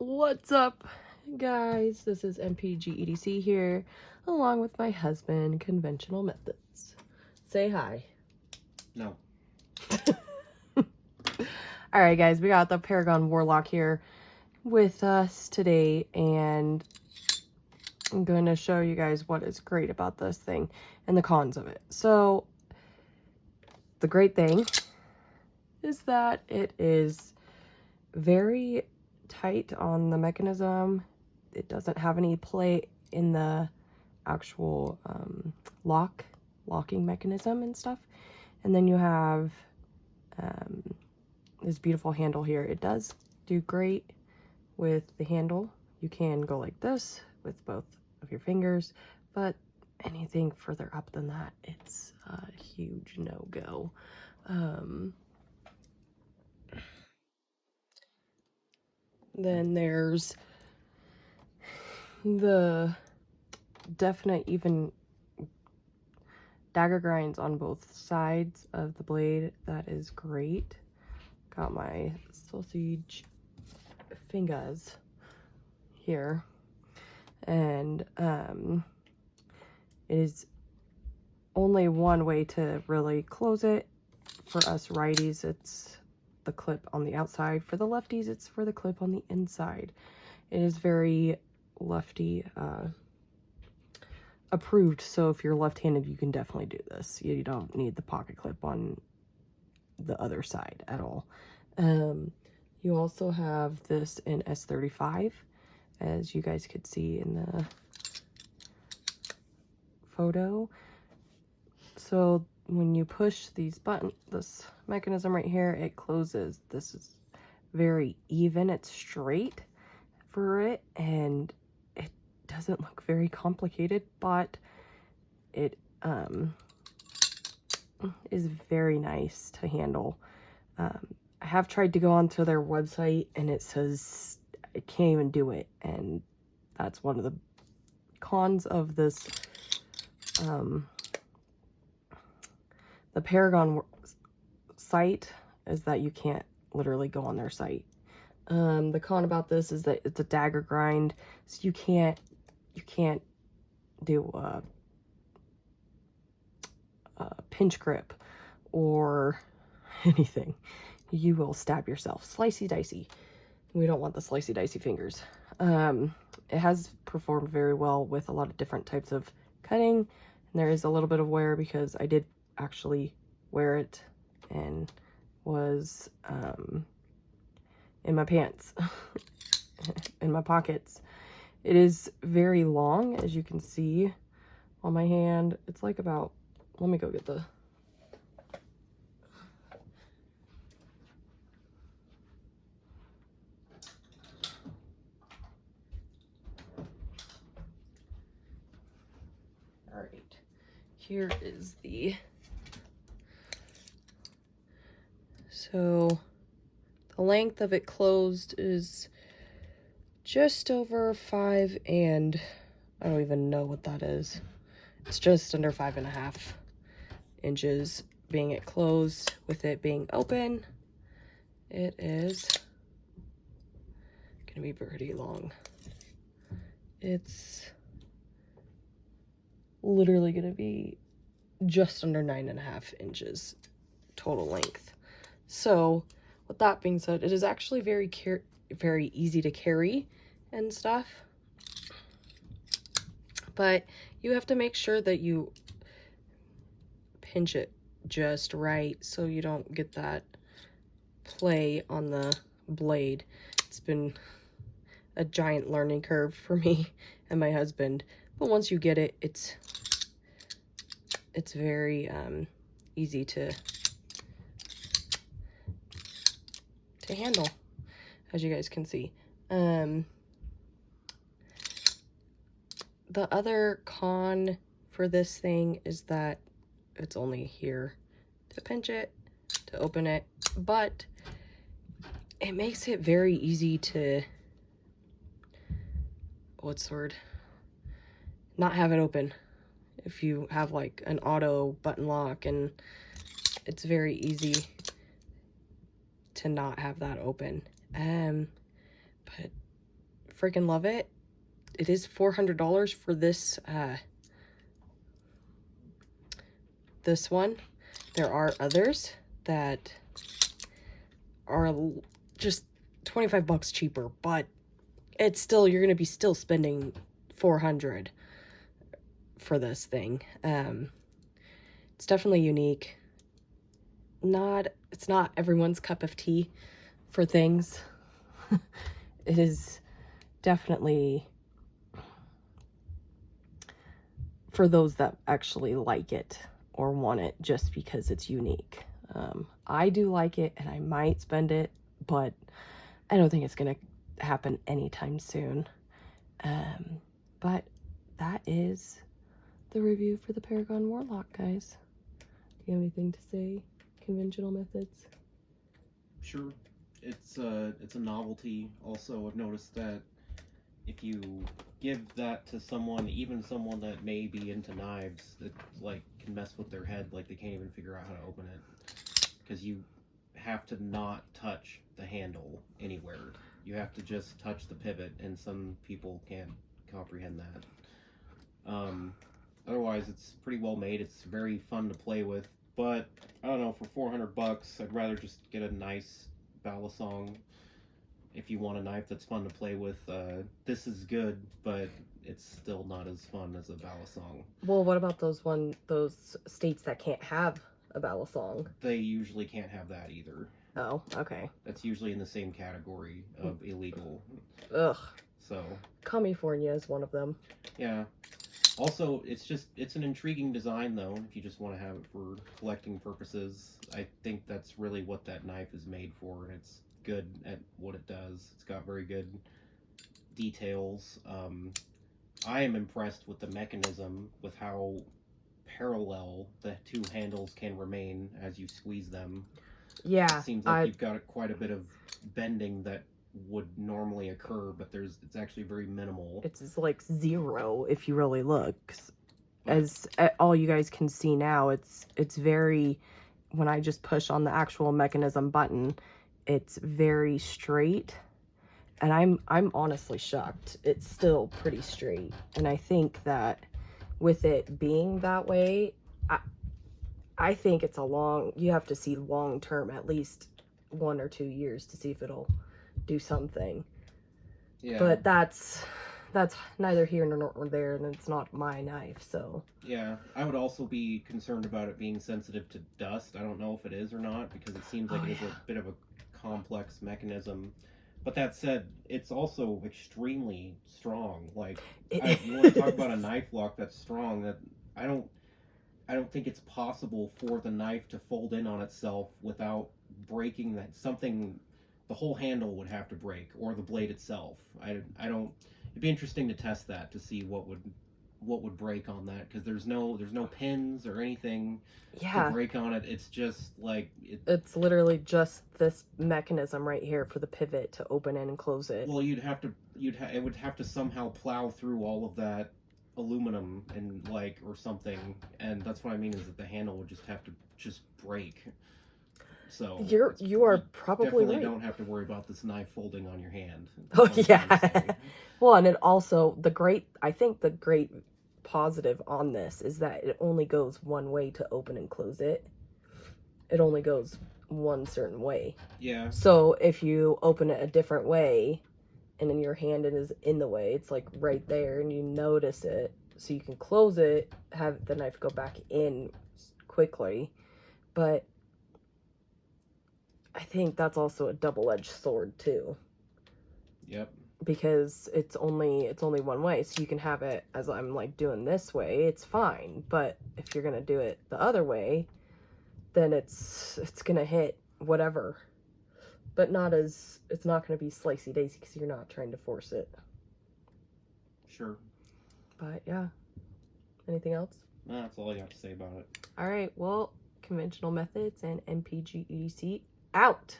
What's up, guys? This is MPGEDC here, along with my husband, Conventional Methods. Say hi. No. Alright, guys, we got the Paragon Warlock here with us today, and I'm going to show you guys what is great about this thing and the cons of it. So, the great thing is that it is very tight on the mechanism. It doesn't have any play in the actual locking mechanism and stuff. And then you have this beautiful handle here. It does do great with the handle. You can go like this with both of your fingers, but anything further up than that, it's a huge no-go. Then there's the definite even dagger grinds on both sides of the blade. That is great. Got my sausage fingers here, and it is only one way to really close it. For us righties, it's the clip on the outside. For the lefties, it's for the clip on the inside. It is very lefty approved, so if you're left-handed, you can definitely do this. You don't need the pocket clip on the other side at all. You also have this in S35, as you guys could see in the photo. So when you push these buttons, this mechanism right here, it closes. This is very even, it's straight for it, and it doesn't look very complicated, but it is very nice to handle. I have tried to go onto their website and it says I can't even do it, and that's one of the cons of this the Paragon site, is that you can't literally go on their site. The con about this is that it's a dagger grind, so you can't do a pinch grip or anything. You will stab yourself. Slicey dicey. We don't want the slicey dicey fingers. It has performed very well with a lot of different types of cutting, and there is a little bit of wear because I did actually wear it and was in my pants in my pockets. It is very long, as you can see on my hand. It's like about, let me go get the all right, here is the, so the length of it closed is just over 5, and I don't even know what that is. It's just under 5.5 inches being it closed. With it being open, it is gonna be pretty long. It's literally gonna be just under 9.5 inches total length. So with that being said, it is actually very easy to carry and stuff, but you have to make sure that you pinch it just right so you don't get that play on the blade. It's been a giant learning curve for me and my husband, but once you get it, it's very easy to handle, as you guys can see. The other con for this thing is that it's only here to pinch it, to open it, but it makes it very easy to, what's the word, not have it open. If you have like an auto button lock, and it's very easy to not have that open. But freaking love it. It is $400 for this, this one. There are others that are just 25 bucks cheaper, but it's still, you're going to be still spending $400 for this thing. It's definitely unique. It's not everyone's cup of tea for things. It is definitely for those that actually like it or want it just because it's unique. I do like it and I might spend it, but I don't think it's gonna happen anytime soon. But that is the review for the Paragon Warlock, guys. Do you have anything to say? Conventional methods? Sure. It's a novelty. Also, I've noticed that if you give that to someone, even someone that may be into knives, that like can mess with their head, like they can't even figure out how to open it, because you have to not touch the handle anywhere. You have to just touch the pivot, and some people can't comprehend that. Otherwise, it's pretty well made. It's very fun to play with, but I don't know, for 400 bucks, I'd rather just get a nice Balisong. If you want a knife that's fun to play with, this is good, but it's still not as fun as a Balisong. Well, what about those states that can't have a Balisong? They usually can't have that either. Oh, okay. That's usually in the same category of illegal. Ugh. So. California is one of them. Yeah. Also, it's an intriguing design, though, if you just want to have it for collecting purposes. I think that's really what that knife is made for, and it's good at what it does. It's got very good details. I am impressed with the mechanism, with how parallel the two handles can remain as you squeeze them. Yeah. It seems like you've got quite a bit of bending that would normally occur, but it's actually very minimal. It's like zero if you really look. As all you guys can see now, it's very, when I just push on the actual mechanism button, it's very straight, and I'm honestly shocked. It's still pretty straight, and I think that with it being that way, I think it's you have to see long term, at least 1 or 2 years, to see if it'll do something. Yeah. But that's neither here nor there, and it's not my knife, so. Yeah, I would also be concerned about it being sensitive to dust. I don't know if it is or not, because it seems like it is a bit of a complex mechanism. But that said, it's also extremely strong. Like, you want to talk about a knife lock that's strong, that I don't think it's possible for the knife to fold in on itself without breaking the whole handle would have to break, or the blade itself. It'd be interesting to test that, to see what would break on that, because there's no pins or anything to break on it. It's just like it's literally just this mechanism right here for the pivot to open in and close it. Well, it would have to somehow plow through all of that aluminum and or something, and that's what I mean, is that the handle would just have to break. So you are probably definitely right. Don't have to worry about this knife folding on your hand. Oh yeah. Well, and it also, I think the great positive on this is that it only goes one way to open and close it. It only goes one certain way. Yeah. So if you open it a different way and then your hand is in the way, it's like right there and you notice it, so you can close it, have the knife go back in quickly. But I think that's also a double-edged sword too. Yep. Because it's only one way, so you can have it as I'm like doing this way, it's fine. But if you're gonna do it the other way, then it's gonna hit whatever. But it's not gonna be slicey daisy because you're not trying to force it. Sure. But yeah. Anything else? No, that's all I have to say about it. All right. Well, conventional methods and MPG EDC out.